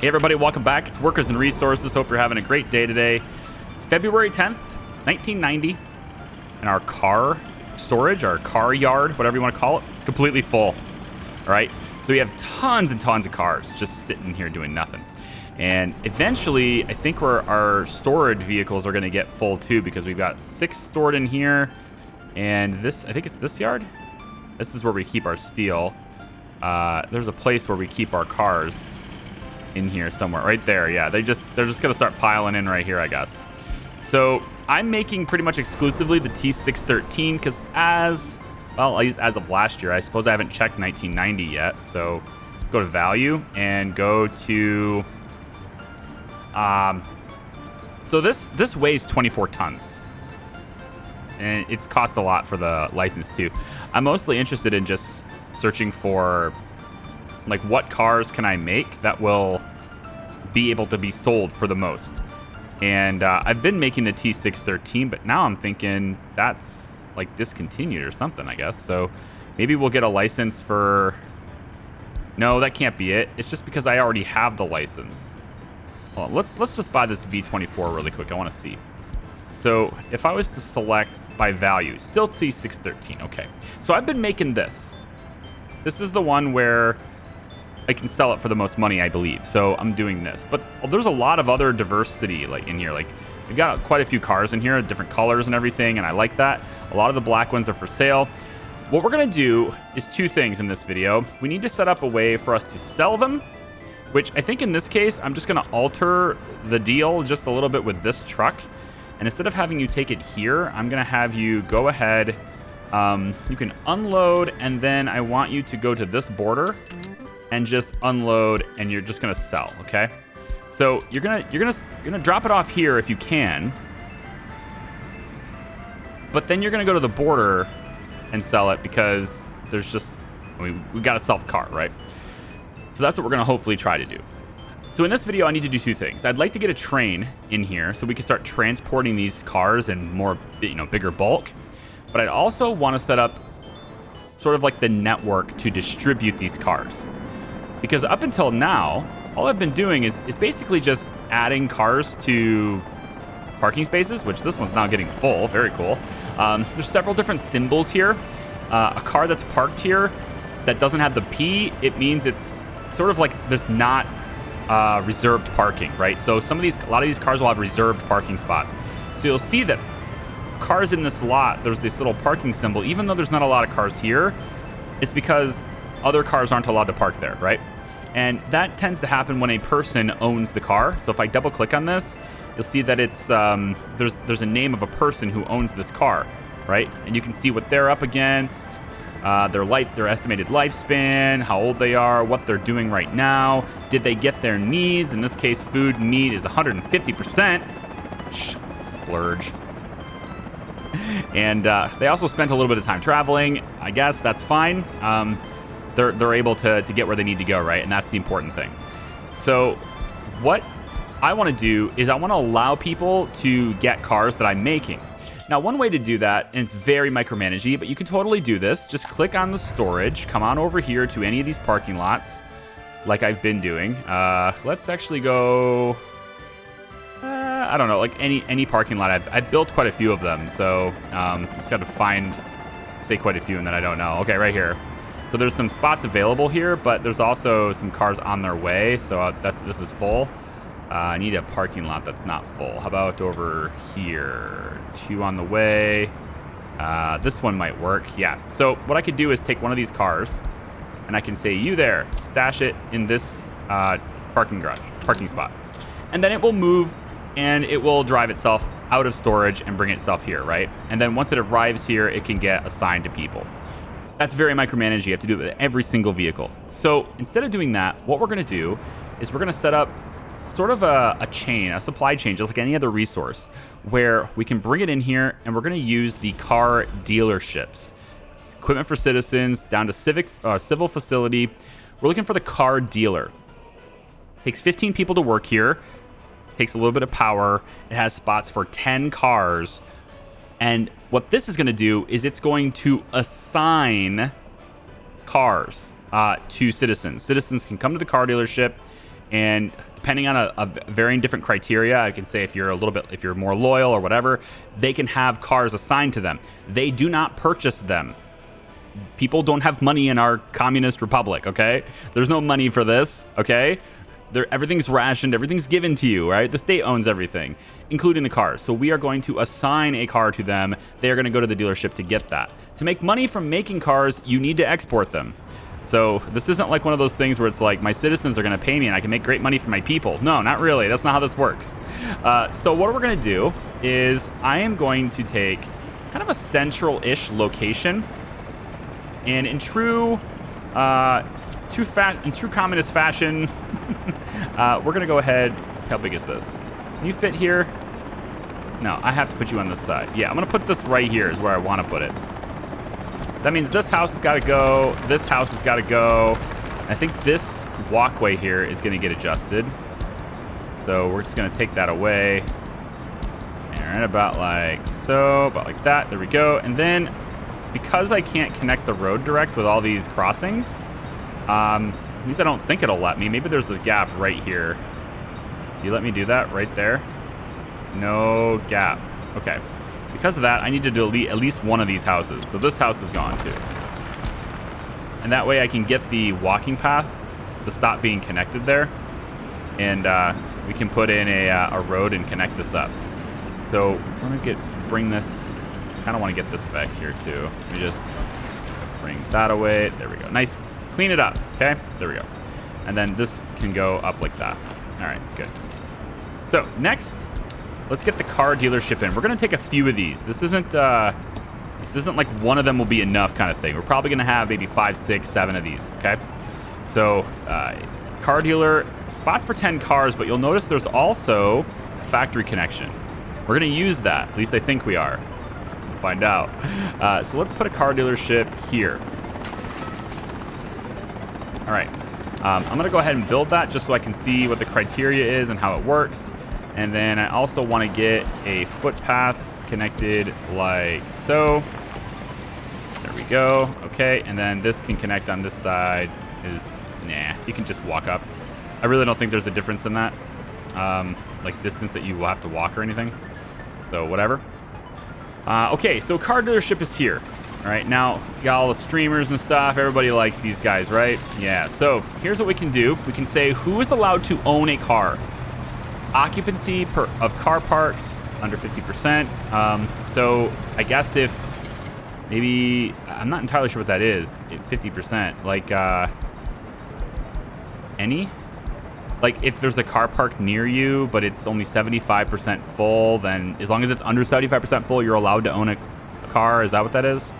Hey everybody, welcome back. It's Workers and Resources. Hope you're having a great day today. It's February 10th, 1990, and our car storage, our car yard, whatever you want to call it, it's completely full. All right, so we have tons and tons of cars just sitting here doing nothing. And eventually, I think our storage vehicles are going to get full too, because we've got 6 stored in here, and this, I think it's this yard. This is where we keep our steel. There's a place where we keep our cars. In here somewhere, right there. Yeah, they're just gonna start piling in right here, I guess. So I'm making pretty much exclusively the T613 because as of last year, I suppose I haven't checked 1990 yet. So go to value and go to so this weighs 24 tons and it's cost a lot for the license too. I'm mostly interested in just searching for like what cars can I make that will be able to be sold for the most. And I've been making the T613, but now I'm thinking that's like discontinued or something, I guess. So maybe we'll get a license for... No, that can't be it. It's just because I already have the license. Well, let's just buy this V24 really quick. I want to see. So if I was to select by value, still T613. Okay. So I've been making this. This is the one where I can sell it for the most money, I believe. So I'm doing this. But there's a lot of other diversity like in here. Like we've got quite a few cars in here, different colors and everything, and I like that. A lot of the black ones are for sale. What we're gonna do is 2 things in this video. We need to set up a way for us to sell them, which I think in this case, I'm just gonna alter the deal just a little bit with this truck. And instead of having you take it here, I'm gonna have you go ahead. You can unload, and then I want you to go to this border and just unload, and you're just gonna sell, okay? So you're gonna drop it off here if you can, but then you're gonna go to the border and sell it because there's just, I mean, we gotta sell the car, right? So that's what we're gonna hopefully try to do. So in this video, I need to do 2 things. I'd like to get a train in here so we can start transporting these cars in more, bigger bulk. But I'd also want to set up sort of like the network to distribute these cars. Because up until now, all I've been doing is basically just adding cars to parking spaces, which this one's now getting full. Very cool. There's several different symbols here. A car that's parked here that doesn't have the P, it means it's sort of like there's not reserved parking, right? So a lot of these cars will have reserved parking spots. So you'll see that cars in this lot, there's this little parking symbol. Even though there's not a lot of cars here, it's because other cars aren't allowed to park there, right? And that tends to happen when a person owns the car. So if I double click on this, you'll see that it's there's a name of a person who owns this car, right? And you can see what they're up against, their estimated lifespan, how old they are, what they're doing right now, did they get their needs? In this case, food need is 150%. Splurge. And they also spent a little bit of time traveling. I guess that's fine. They're able to get where they need to go, right? And that's the important thing. So what I want to do is I want to allow people to get cars that I'm making. Now, one way to do that, and it's very micromanagey, but you can totally do this. Just click on the storage, come on over here to any of these parking lots, like I've been doing. Let's actually go... I don't know, like any parking lot. I've built quite a few of them, so just got to say quite a few, and then I don't know. Okay, right here. So there's some spots available here, but there's also some cars on their way, so this is full. I need a parking lot that's not full. How about over here? 2 on the way. This one might work. Yeah. So what I could do is take one of these cars, and I can say, you there, stash it in this parking spot. And then it will move, and it will drive itself out of storage and bring itself here, right? And then once it arrives here, it can get assigned to people. That's very micromanaged. You have to do it with every single vehicle. So instead of doing that, what we're going to do is we're going to set up sort of a chain, a supply chain, just like any other resource, where we can bring it in here, and we're going to use the car dealerships. It's equipment for citizens, down to civil facility. We're looking for the car dealer. Takes 15 people to work here. Takes a little bit of power. It has spots for 10 cars. And what this is going to do is it's going to assign cars to citizens. Citizens can come to the car dealership And depending on a varying different criteria, I can say if you're more loyal or whatever, they can have cars assigned to them. They do not purchase them. People don't have money in our communist republic, okay? There's no money for this, okay? Everything's rationed, everything's given to you, right? The state owns everything, including the cars. So we are going to assign a car to them. They are going to go to the dealership to get that. To make money from making cars, you need to export them. So this isn't like one of those things where it's like my citizens are going to pay me and I can make great money for my people. No, not really. That's not how this works. So what we're going to do is I am going to take kind of a central-ish location, and in true communist fashion, we're going to go ahead. How big is this? Can you fit here? No, I have to put you on this side. Yeah, I'm going to put this right here is where I want to put it. That means this house has got to go. This house has got to go. I think this walkway here is going to get adjusted. So we're just going to take that away. And right about like so, about like that. There we go. And then because I can't connect the road direct with all these crossings, at least I don't think it'll let me. Maybe there's a gap right here. You let me do that right there? No gap. Okay. Because of that, I need to delete at least one of these houses. So this house is gone too. And that way I can get the walking path to stop being connected there. And we can put in a road and connect this up. So I'm going to bring this. Kind of want to get this back here too. Let me just bring that away. There we go. Nice. Clean it up. Okay. There we go. And then this can go up like that. All right. Good. So next, let's get the car dealership in. We're going to take a few of these. This isn't like one of them will be enough kind of thing. We're probably going to have maybe 5, 6, 7 of these. Okay. So car dealer, spots for 10 cars, but you'll notice there's also a factory connection. We're going to use that. At least I think we are. We'll find out. So let's put a car dealership here. All right. I'm going to go ahead and build that just so I can see what the criteria is and how it works. And then I also want to get a footpath connected like so. There we go. Okay. And then this can connect on this side. Nah, you can just walk up. I really don't think there's a difference in that. Like distance that you will have to walk or anything. So whatever. Okay, so car dealership is here. All right, now you got all the streamers and stuff. Everybody likes these guys, right? Yeah, so here's what we can do. We can say who is allowed to own a car. Occupancy of car parks under 50%. So I guess if maybe, I'm not entirely sure what that is, 50%. Like any? Like if there's a car park near you, but it's only 75% full, then as long as it's under 75% full, you're allowed to own a car. Is that what that is?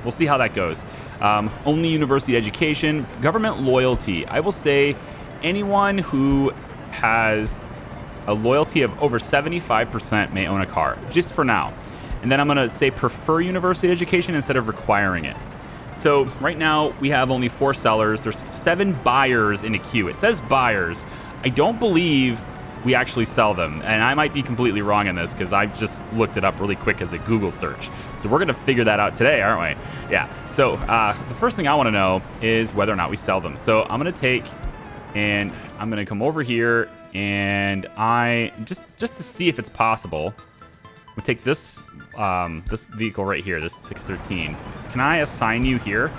We'll see how that goes. Only university education, government loyalty. I will say anyone who has a loyalty of over 75% may own a car, just for now. And then I'm going to say prefer university education instead of requiring it. So right now we have only 4 sellers. There's 7 buyers in a queue. It says buyers. I don't believe we actually sell them. And I might be completely wrong on this because I just looked it up really quick as a Google search. So we're going to figure that out today, aren't we? Yeah. So the first thing I want to know is whether or not we sell them. So I'm going to take and I'm going to come over here and I just to see if it's possible. We'll take this this vehicle right here, this 613. Can I assign you here?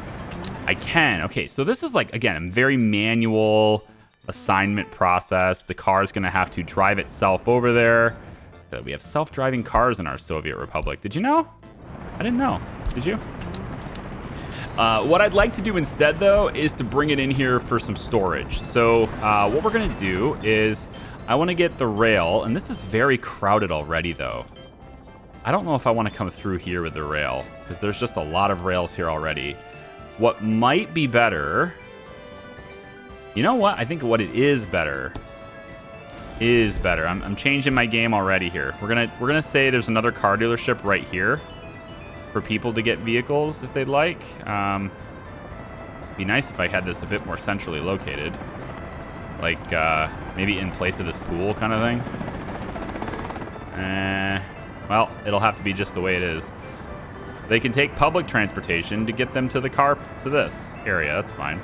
I can. Okay, so this is like, again, a very manual assignment process. The car is going to have to drive itself over there. We have self-driving cars in our Soviet Republic. Did you know? I didn't know. Did you? What I'd like to do instead, though, is to bring it in here for some storage. So what we're going to do is I want to get the rail, and this is very crowded already, though. I don't know if I want to come through here with the rail because there's just a lot of rails here already. What might be better, you know what? I think what it is better is better. I'm changing my game already here. We're gonna say there's another car dealership right here for people to get vehicles if they'd like. Be nice if I had this a bit more centrally located, like maybe in place of this pool kind of thing. Well, it'll have to be just the way it is. They can take public transportation to get them to the car, to this area. That's fine.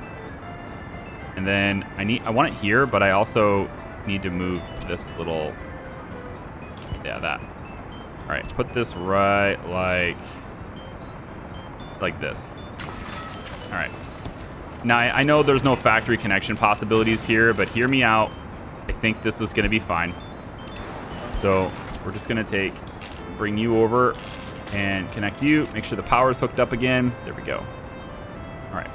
And then I want it here, but I also need to move this little, yeah, that. All right, put this right like this. All right. Now, I know there's no factory connection possibilities here, but hear me out. I think this is going to be fine. So we're just going to bring you over and connect you. Make sure the power is hooked up again. There we go. All right.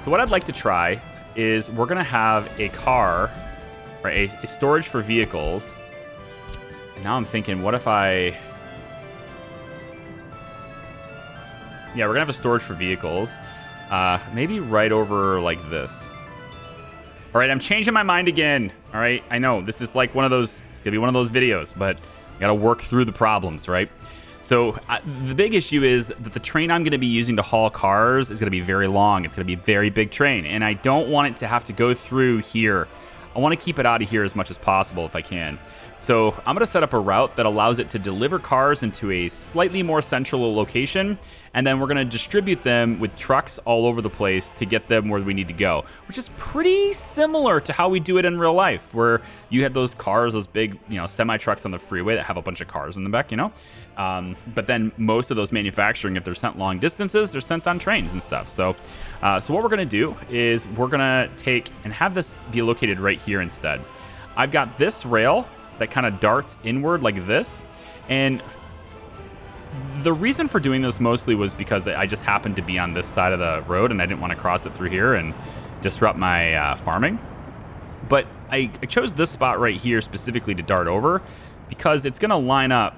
So what I'd like to try is we're going to have a car, right, a storage for vehicles. And now I'm thinking, what if yeah, we're going to have a storage for vehicles. Maybe right over like this. All right, I'm changing my mind again. All right, I know this is like one of those, it's gonna be one of those videos, but you gotta work through the problems, right? So the big issue is that the train I'm gonna be using to haul cars is gonna be very long. It's gonna be a very big train, and I don't want it to have to go through here. I want to keep it out of here as much as possible if I can. So I'm going to set up a route that allows it to deliver cars into a slightly more central location, and then we're going to distribute them with trucks all over the place to get them where we need to go, which is pretty similar to how we do it in real life, where you have those cars, those big, semi-trucks on the freeway that have a bunch of cars in the back, but then most of those manufacturing, if they're sent long distances, they're sent on trains and stuff. So what we're going to do is we're going to take and have this be located right here instead. I've got this rail that kind of darts inward like this, and the reason for doing this mostly was because I just happened to be on this side of the road and I didn't want to cross it through here and disrupt my farming. But I chose this spot right here specifically to dart over because it's going to line up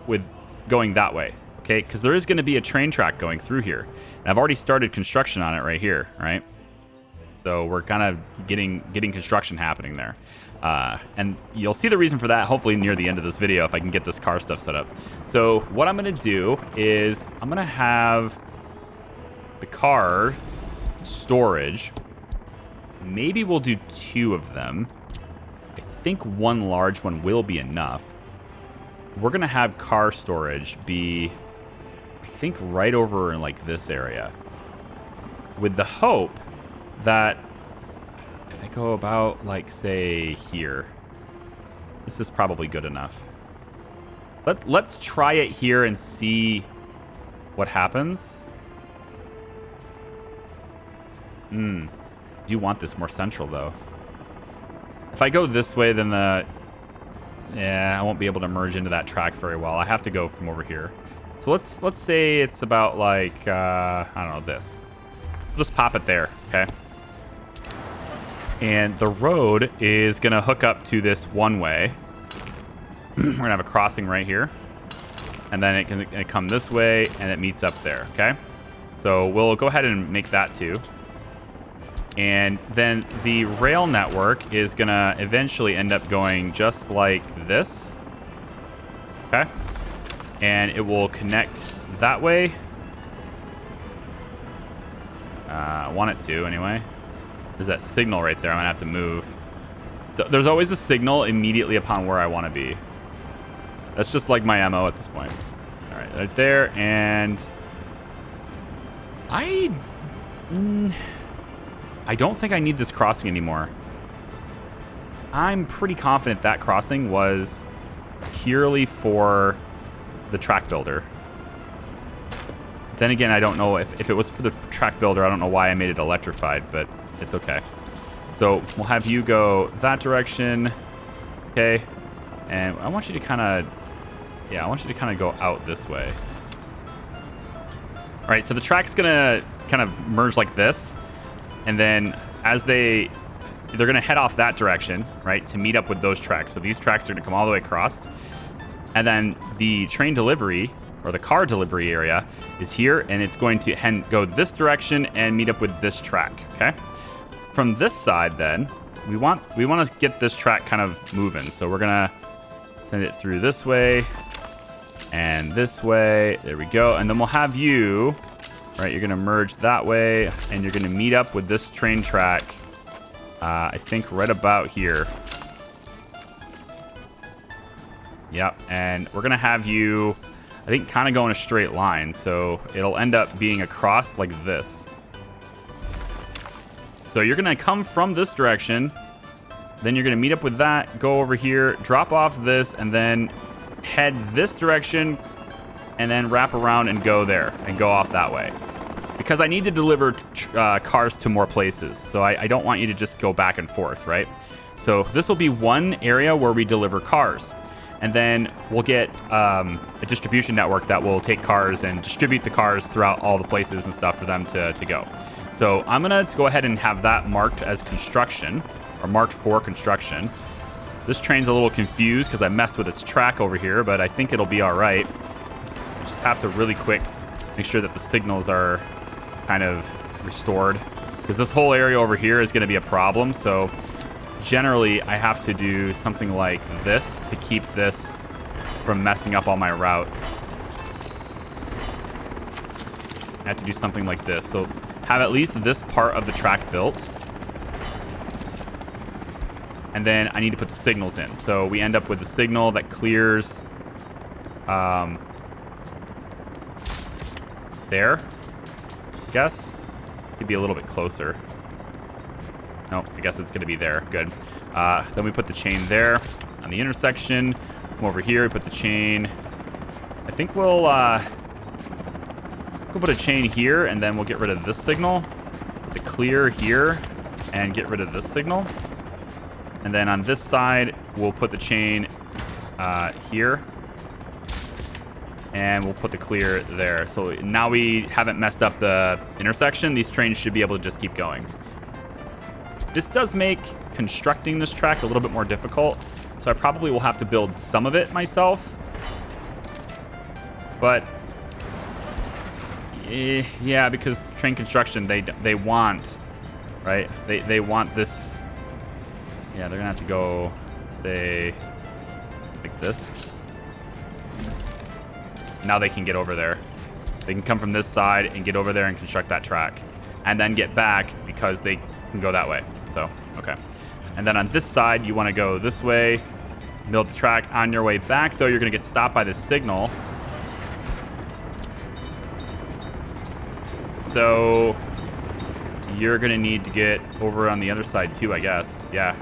with going that way, okay? Because there is going to be a train track going through here, and I've already started construction on it right here, right? So we're kind of getting construction happening there. And you'll see the reason for that hopefully near the end of this video if I can get this car stuff set up. So what I'm going to do is I'm going to have the car storage. Maybe we'll do 2 of them. I think 1 large one will be enough. We're going to have car storage be, I think, right over in like this area, with the hope that if I go about, like, say, here, this is probably good enough. Let's try it here and see what happens. Do you want this more central, though? If I go this way, then I won't be able to merge into that track very well. I have to go from over here. So let's say it's about, like, I don't know, this. We'll just pop it there, okay? And the road is going to hook up to this one way. We're going to have a crossing right here. And then it can come this way, and it meets up there, okay? So we'll go ahead and make that too. And then the rail network is going to eventually end up going just like this. Okay? And it will connect that way. I want it to, anyway. There's that signal right there. I'm going to have to move. So there's always a signal immediately upon where I want to be. That's just like my MO at this point. All right there. And I don't think I need this crossing anymore. I'm pretty confident that crossing was purely for the track builder. Then again, I don't know if it was for the track builder. I don't know why I made it electrified, but it's okay. So we'll have you go that direction. Okay. And I want you to kind of go out this way. All right, so the track's going to kind of merge like this. And then as they're going to head off that direction, right, to meet up with those tracks. So these tracks are going to come all the way across. And then the train delivery or the car delivery area is here, and it's going to go this direction and meet up with this track, okay? From this side, then, we want to get this track kind of moving. So we're going to send it through this way and this way. There we go. And then we'll have you, right, you're going to merge that way, and you're going to meet up with this train track, I think right about here. Yep, and we're going to have you, I think, kind of go in a straight line. So it'll end up being across like this. So you're going to come from this direction. Then you're going to meet up with that, go over here, drop off this, and then head this direction, and then wrap around and go there, and go off that way. Because I need to deliver cars to more places, so I don't want you to just go back and forth, right? So this will be one area where we deliver cars. And then we'll get a distribution network that will take cars and distribute the cars throughout all the places and stuff for them to go. So I'm going to go ahead and have that marked as construction, or marked for construction. This train's a little confused because I messed with its track over here, but I think it'll be all right. I just have to really quick make sure that the signals are kind of restored, because this whole area over here is going to be a problem. So generally, I have to do something like this to keep this from messing up all my routes. I have to do something like this. So have at least this part of the track built. And then I need to put the signals in. So we end up with a signal that clears there, I guess. Could be a little bit closer. No, I guess it's going to be there. Good. Then we put the chain there on the intersection. Come over here, we put the chain. I think we'll put a chain here, and then we'll get rid of this signal. The clear here, and get rid of this signal. And then on this side, we'll put the chain here. And we'll put the clear there. So now we haven't messed up the intersection. These trains should be able to just keep going. This does make constructing this track a little bit more difficult, so I probably will have to build some of it myself. But yeah, because train construction, they want, right? They want this. Yeah, they're gonna have to go like this. Now they can get over there. They can come from this side and get over there and construct that track, and then get back because they can go that way. So, okay. And then on this side, you want to go this way, build the track. On your way back, though, you're going to get stopped by this signal. So you're going to need to get over on the other side too, I guess. Yeah.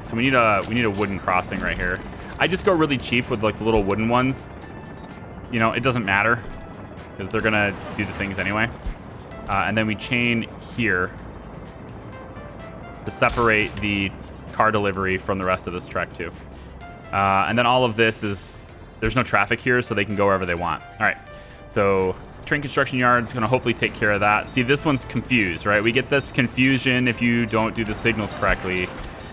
So we need a wooden crossing right here. I just go really cheap with like the little wooden ones. You know, it doesn't matter because they're going to do the things anyway. And then we chain here to separate the car delivery from the rest of this track too. And then all of this is, there's no traffic here, so they can go wherever they want. All right, so train construction yard is gonna hopefully take care of that. See, this one's confused, right? We get this confusion if you don't do the signals correctly,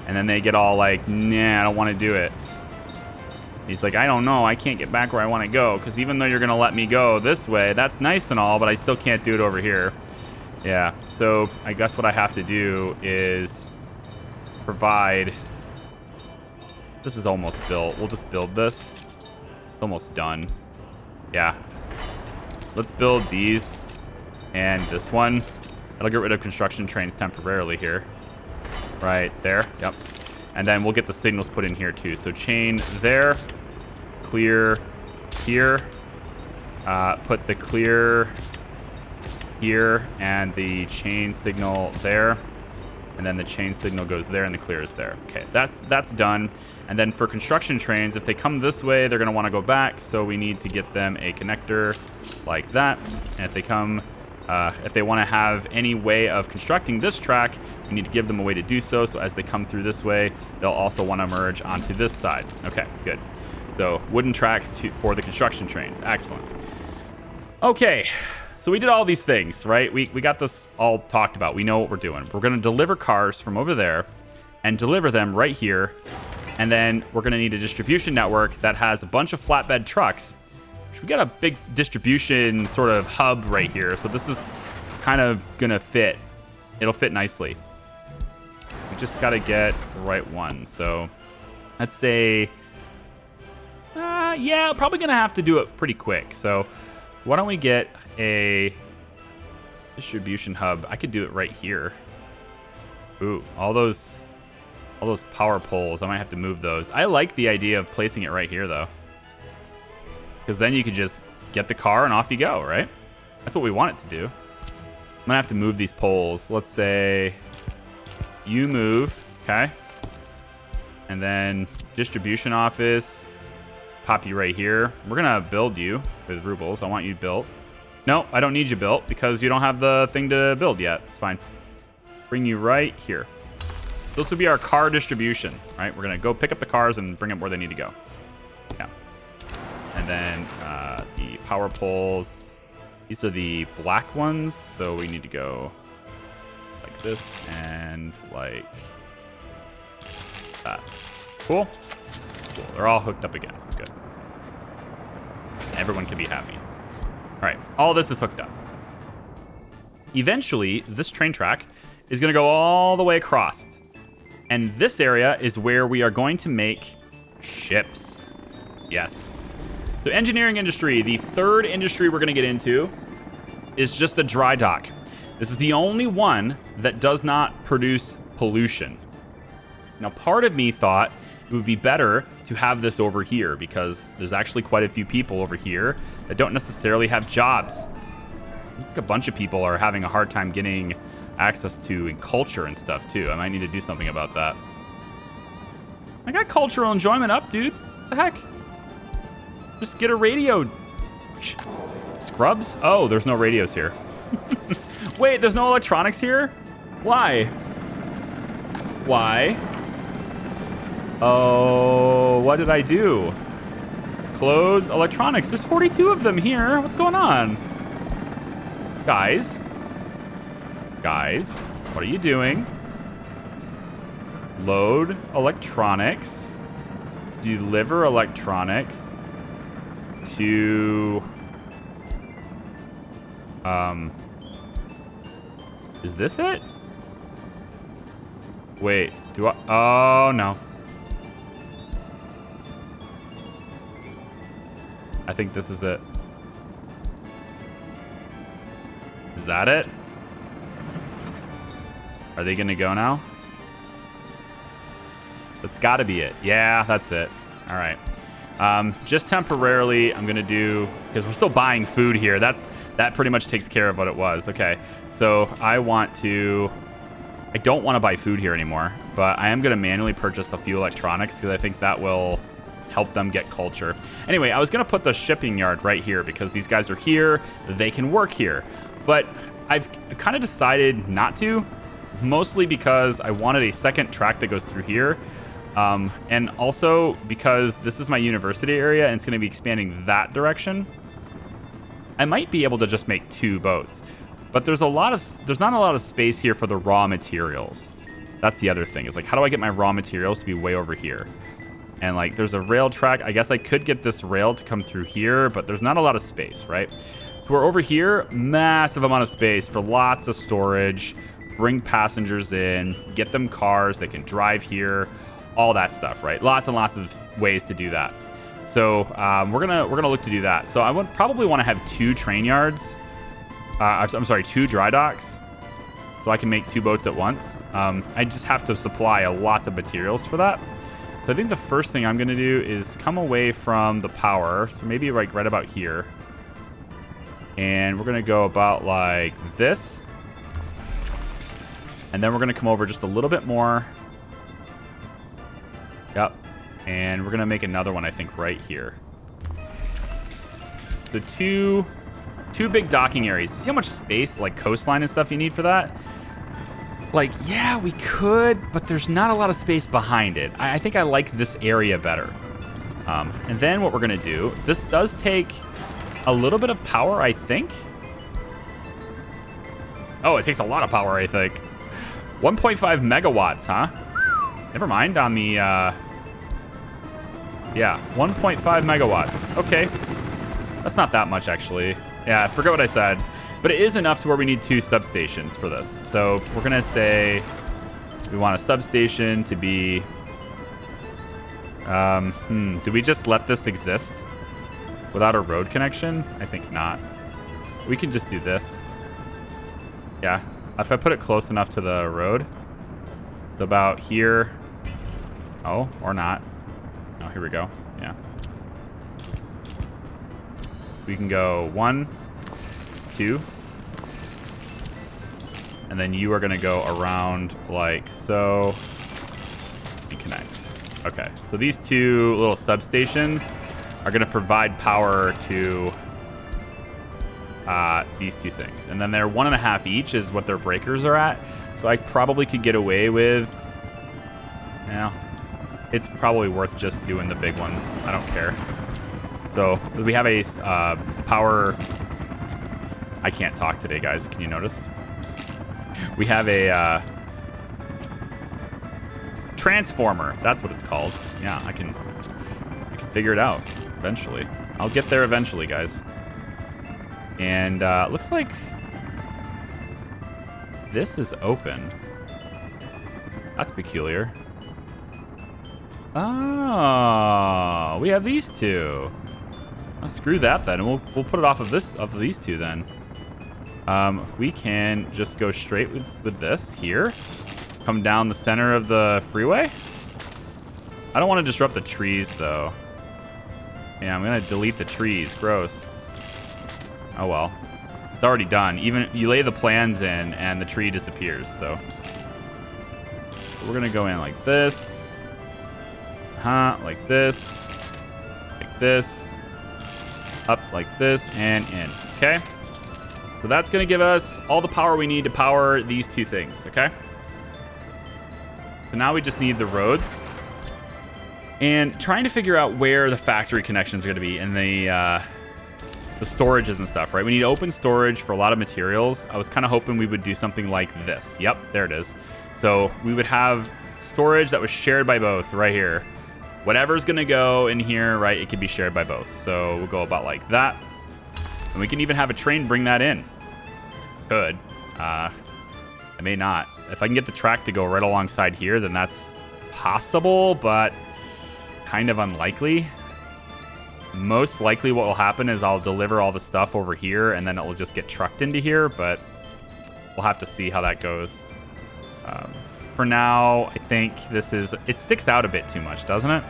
and then they get all like, nah, I don't wanna do it. He's like, I don't know, I can't get back where I wanna go, because even though you're gonna let me go this way, that's nice and all, but I still can't do it over here. Yeah, so I guess what I have to do is provide. This is almost built. We'll just build this. It's almost done. Yeah. Let's build these and this one. That'll get rid of construction trains temporarily here. Right there. Yep. And then we'll get the signals put in here too. So chain there, clear here, put the clear here and the chain signal there, and then the chain signal goes there and the clear is there. Okay, that's done. And then for construction trains, if they come this way, they're going to want to go back, so we need to get them a connector like that. And if they come, if they want to have any way of constructing this track, we need to give them a way to do so. So as they come through this way, they'll also want to merge onto this side. Okay, good. So wooden tracks for the construction trains. Excellent. Okay. So we did all these things, right? We got this all talked about. We know what we're doing. We're going to deliver cars from over there and deliver them right here. And then we're going to need a distribution network that has a bunch of flatbed trucks. We got a big distribution sort of hub right here. So this is kind of going to fit. It'll fit nicely. We just got to get the right one. So let's say, yeah, probably going to have to do it pretty quick. So why don't we get a distribution hub? I could do it right here. Ooh, all those power poles. I might have to move those. I like the idea of placing it right here though, because then you could just get the car and off you go, right? That's what we want it to do. I'm gonna have to move these poles. Let's say You move. Okay. And then distribution office. Pop you right here. We're going to build you with rubles. I want you built. No, I don't need you built because you don't have the thing to build yet. It's fine. Bring you right here. This will be our car distribution, right? We're going to go pick up the cars and bring them where they need to go. Yeah. And then the power poles. These are the black ones. So we need to go like this and like that. Cool. Cool. They're all hooked up again. Good. Everyone can be happy. All right. All this is hooked up. Eventually, this train track is going to go all the way across. And this area is where we are going to make ships. Yes. The engineering industry, the third industry we're going to get into, is just a dry dock. This is the only one that does not produce pollution. Now, part of me thought it would be better to have this over here because there's actually quite a few people over here that don't necessarily have jobs. Looks like a bunch of people are having a hard time getting access to culture and stuff too. I might need to do something about that. I got cultural enjoyment up, dude. What the heck? Just get a radio. Scrubs? Oh, there's no radios here. Wait, there's no electronics here? Why? Why? Oh, what did I do? Clothes, electronics. There's 42 of them here. What's going on? Guys, what are you doing? Load electronics. Deliver electronics to... Is this it? Wait, do I... Oh, no. I think this is it. Is that it? Are they gonna go now? That's gotta be it. Yeah, that's it. All right. Just temporarily, I'm gonna do, because we're still buying food here. That pretty much takes care of what it was. Okay, so I don't want to buy food here anymore, but I am gonna manually purchase a few electronics because I think that will help them get culture. Anyway, I was gonna put the shipping yard right here because these guys are here, they can work here. But I've kind of decided not to, mostly because I wanted a second track that goes through here. And also because this is my university area and it's going to be expanding that direction. I might be able to just make 2 boats, but there's not a lot of space here for the raw materials. That's the other thing, is like, how do I get my raw materials to be way over here? And like, there's a rail track. I guess I could get this rail to come through here, but there's not a lot of space, right? So we're over here, massive amount of space for lots of storage, bring passengers in, get them cars, they can drive here, all that stuff, right? Lots and lots of ways to do that. So we're gonna look to do that. So I would probably want to have 2 train yards. I'm sorry, 2 dry docks, so I can make 2 boats at once. I just have to supply lots of materials for that. So I think the first thing I'm gonna do is come away from the power. So maybe like right about here. And we're gonna go about like this. And then we're gonna come over just a little bit more. Yep. And we're gonna make another one, I think, right here. So two big docking areas. See how much space, like coastline and stuff, you need for that? Like, yeah, we could, but there's not a lot of space behind it. I think I like this area better. And then what we're gonna do, this does take a little bit of power, I think. Oh, it takes a lot of power, I think. 1.5 megawatts, huh? Never mind, on the, yeah, 1.5 megawatts. Okay. That's not that much, actually. Yeah, I forgot what I said. But it is enough to where we need 2 substations for this. So we're going to say we want a substation to be... do we just let this exist without a road connection? I think not. We can just do this. Yeah. If I put it close enough to the road, about here. Oh, or not. Oh, here we go. Yeah. We can go 1, 2. and then you are going to go around like so and connect. Okay, so these two little substations are going to provide power to these two things. And then they're 1.5 each is what their breakers are at. So I probably could get away with, it's probably worth just doing the big ones. I don't care. So we have a power. I can't talk today, guys. Can you notice? We have a transformer. That's what it's called. Yeah, I can figure it out eventually. I'll get there eventually, guys. And looks like this is open. That's peculiar. Oh, we have these two. Oh, screw that then. We'll put it off of these two then. We can just go straight with this here. Come down the center of the freeway. I don't want to disrupt the trees though. Yeah, I'm gonna delete the trees. Gross. Oh well. It's already done. Even you lay the plans in and the tree disappears, so we're gonna go in like this. Like this. Like this. Up like this and in. Okay? So that's gonna give us all the power we need to power these two things, okay? So now we just need the roads. And trying to figure out where the factory connections are gonna be and the storages and stuff, right? We need open storage for a lot of materials. I was kind of hoping we would do something like this. Yep, there it is. So we would have storage that was shared by both right here. Whatever's going to go in here, right, it can be shared by both. So we'll go about like that. And we can even have a train bring that in. Could. I may not. If I can get the track to go right alongside here, then that's possible, but kind of unlikely. Most likely what will happen is I'll deliver all the stuff over here and then it will just get trucked into here, but we'll have to see how that goes. For now, I think it sticks out a bit too much, doesn't it?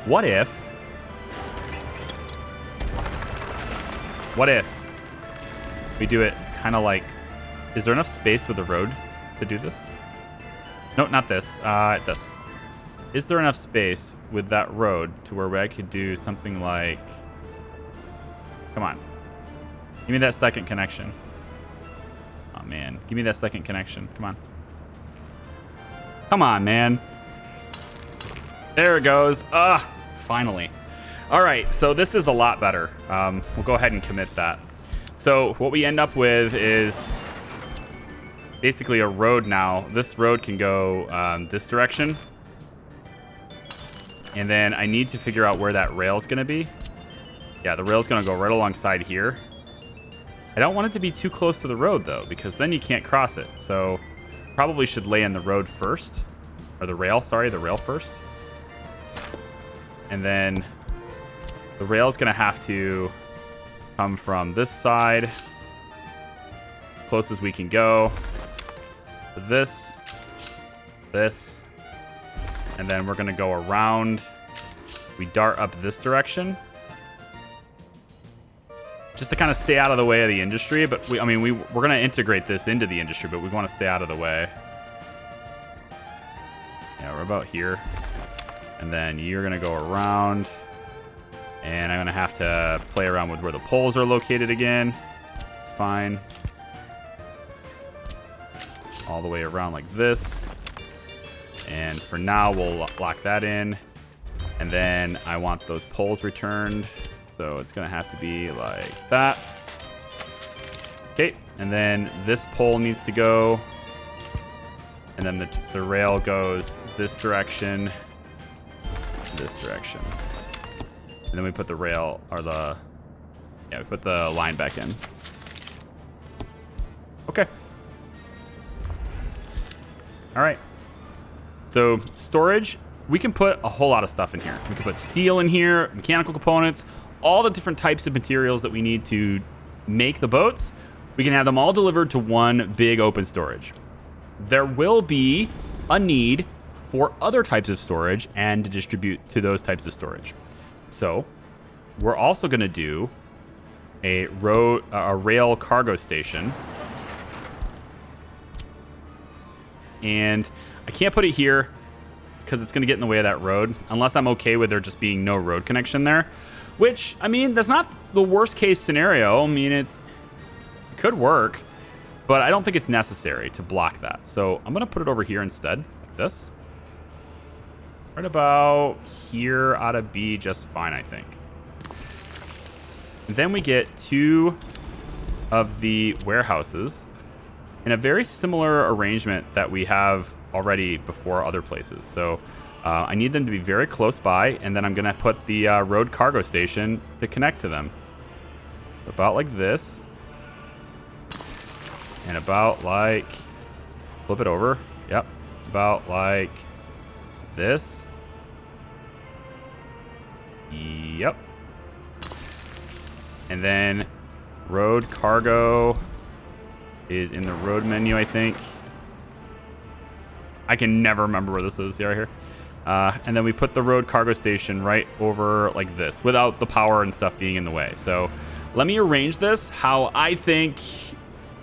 What if we do it kind of like, is there enough space with the road to do this? No, not this, this. Is there enough space with that road to where I could do something like, come on, give me that second connection. Oh man, give me that second connection. Come on. Come on, man. There it goes. Finally. All right, so this is a lot better. We'll go ahead and commit that. So what we end up with is basically a road now. This road can go this direction. And then I need to figure out where that rail is going to be. Yeah, the rail is going to go right alongside here. I don't want it to be too close to the road, though, because then you can't cross it. So probably should lay in the road first. Or the rail, sorry, the rail first. And then the rail is going to have to come from this side. Close as we can go. This. And then we're going to go around. We dart up this direction. Just to kind of stay out of the way of the industry. But we're going to integrate this into the industry, but we want to stay out of the way. Yeah, we're about here. And then you're going to go around. And I'm going to have to play around with where the poles are located again. It's fine. All the way around like this. And for now, we'll lock that in. And then I want those poles returned. So it's going to have to be like that. Okay. And then this pole needs to go. And then the rail goes this direction. This direction. And then we put the rail, or we put the line back in. Okay. All right. So storage, we can put a whole lot of stuff in here. We can put steel in here, mechanical components, all the different types of materials that we need to make the boats. We can have them all delivered to one big open storage. There will be a need for other types of storage and to distribute to those types of storage. So we're also going to do a rail cargo station and I can't put it here because it's going to get in the way of that road, unless I'm okay with there just being no road connection there, which, I mean, that's not the worst case scenario. I mean, it could work, but I don't think it's necessary to block that. So I'm going to put it over here instead, like this. Right about here ought to be just fine, I think. And then we get 2 of the warehouses in a very similar arrangement that we have already before other places. So I need them to be very close by, and then I'm going to put the road cargo station to connect to them. About like this. And about like, flip it over. Yep. About like this. Yep. And then road cargo is in the road menu, I think. I can never remember where this is. See right here. And then we put the road cargo station right over like this without the power and stuff being in the way. So let me arrange this how I think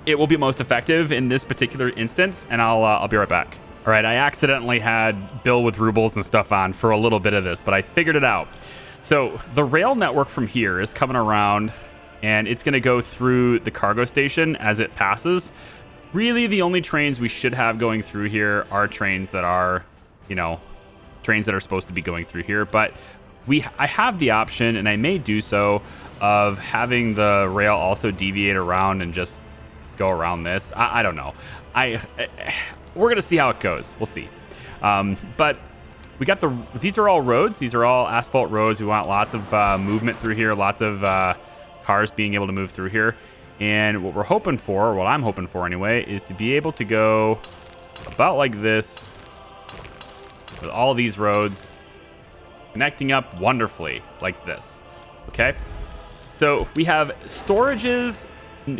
it will be most effective in this particular instance, and I'll be right back. All right, I accidentally had Bill with rubles and stuff on for a little bit of this, but I figured it out. So the rail network from here is coming around, and it's going to go through the cargo station as it passes. Really, the only trains we should have going through here are trains that are, you know, trains that are supposed to be going through here. But I have the option, and I may do so, of having the rail also deviate around and just go around this. I don't know. We're going to see how it goes. We'll see. But we got these are all roads. These are all asphalt roads. We want lots of movement through here, lots of cars being able to move through here. And what we're hoping for, or what I'm hoping for anyway, is to be able to go about like this with all these roads connecting up wonderfully like this. Okay? So we have storages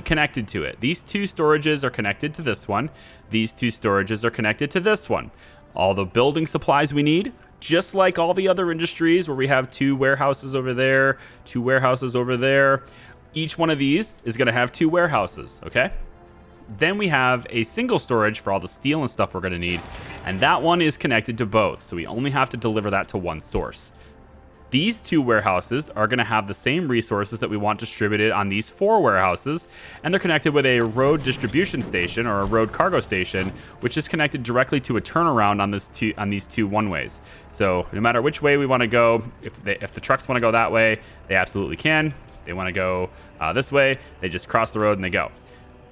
connected to it. These 2 storages are connected to this one. These 2 storages are connected to this one. All the building supplies we need, just like all the other industries where we have 2 warehouses over there, 2 warehouses over there. Each one of these is going to have 2 warehouses, okay? Then we have a single storage for all the steel and stuff we're going to need, and that one is connected to both, so we only have to deliver that to one source. These 2 warehouses are going to have the same resources that we want distributed on these 4 warehouses, and they're connected with a road distribution station or a road cargo station, which is connected directly to a turnaround on these 2 one-ways. So no matter which way we want to go, if the trucks want to go that way, they absolutely can. If they want to go this way, they just cross the road and they go.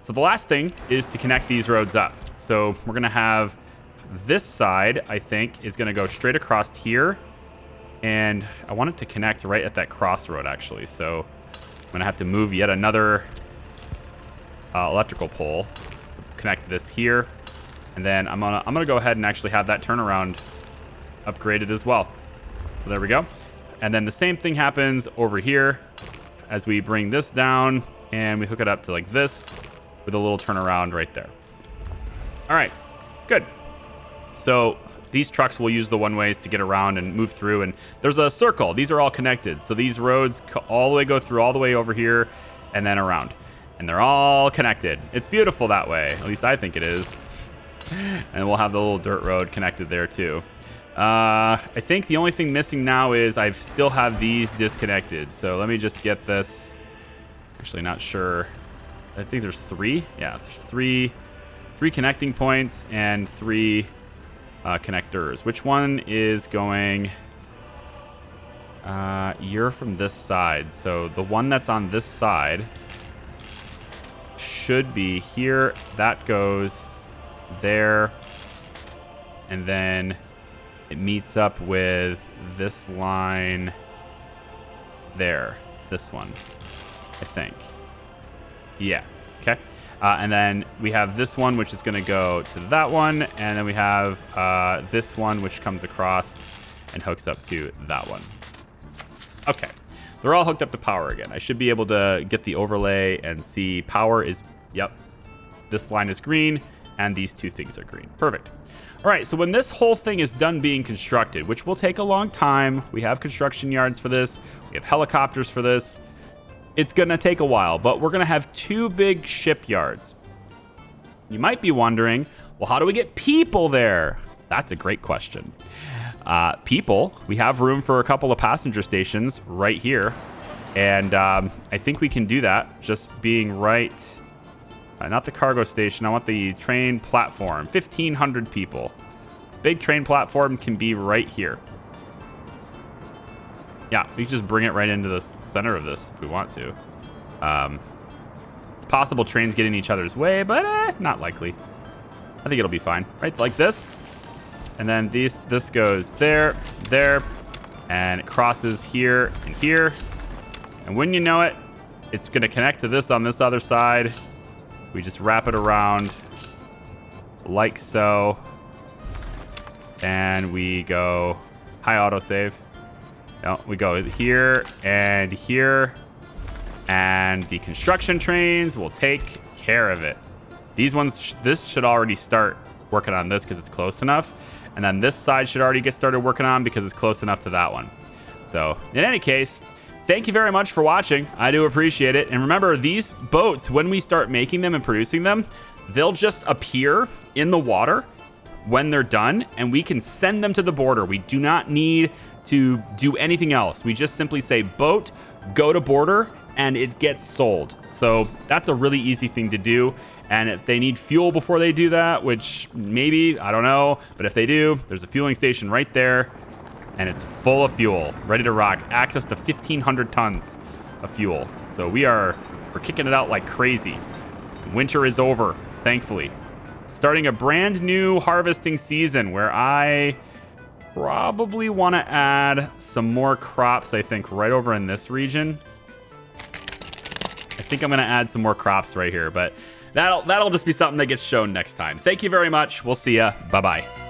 So the last thing is to connect these roads up. So we're going to have this side, I think, is going to go straight across here. And I want it to connect right at that crossroad, actually. So I'm going to have to move yet another electrical pole. Connect this here. And then I'm gonna go ahead and actually have that turnaround upgraded as well. So there we go. And then the same thing happens over here as we bring this down and we hook it up to like this with a little turnaround right there. All right, good. So these trucks will use the one-ways to get around and move through, and there's a circle. These are all connected. So these roads all the way go through all the way over here and then around. And they're all connected. It's beautiful that way. At least I think it is. And we'll have the little dirt road connected there too. I think the only thing missing now is I still have these disconnected. So let me just get this. Actually, not sure. I think there's 3. Yeah, there's three connecting points and 3 connectors. Which one is going? You're from this side. So the one that's on this side should be here. That goes there. And then it meets up with this line there. This one, I think. Yeah. Okay. And then we have this one, which is going to go to that one. And then we have this one, which comes across and hooks up to that one. Okay. They're all hooked up to power again. I should be able to get the overlay and see power is, yep. This line is green and these 2 things are green. Perfect. All right. So when this whole thing is done being constructed, which will take a long time, we have construction yards for this. We have helicopters for this. It's going to take a while, but we're going to have 2 big shipyards. You might be wondering, Well, how do we get people there? That's a great question. People, we have room for a couple of passenger stations right here. And I think we can do that just being right... not the cargo station. I want the train platform. 1,500 people. Big train platform can be right here. Yeah, we can just bring it right into the center of this if we want to. It's possible trains get in each other's way, but not likely. I think it'll be fine. Right, like this. And then this goes there, there, and it crosses here and here. And when you know it, it's going to connect to this on this other side. We just wrap it around like so. And we go high autosave. No, we go here and here. And the construction trains will take care of it. These ones, this should already start working on this because it's close enough. And then this side should already get started working on because it's close enough to that one. So in any case, thank you very much for watching. I do appreciate it. And remember, these boats, when we start making them and producing them, they'll just appear in the water when they're done, and we can send them to the border. We do not need to do anything else. We just simply say boat, go to border, and it gets sold. So that's a really easy thing to do. And if they need fuel before they do that, which maybe, I don't know, but if they do, there's a fueling station right there, and it's full of fuel, ready to rock. Access to 1,500 tons of fuel. So we're kicking it out like crazy. Winter is over, thankfully. Starting a brand new harvesting season where I probably want to add some more crops, I think, right over in this region. I think I'm going to add some more crops right here, but that'll just be something that gets shown next time. Thank you very much. We'll see ya. Bye-bye.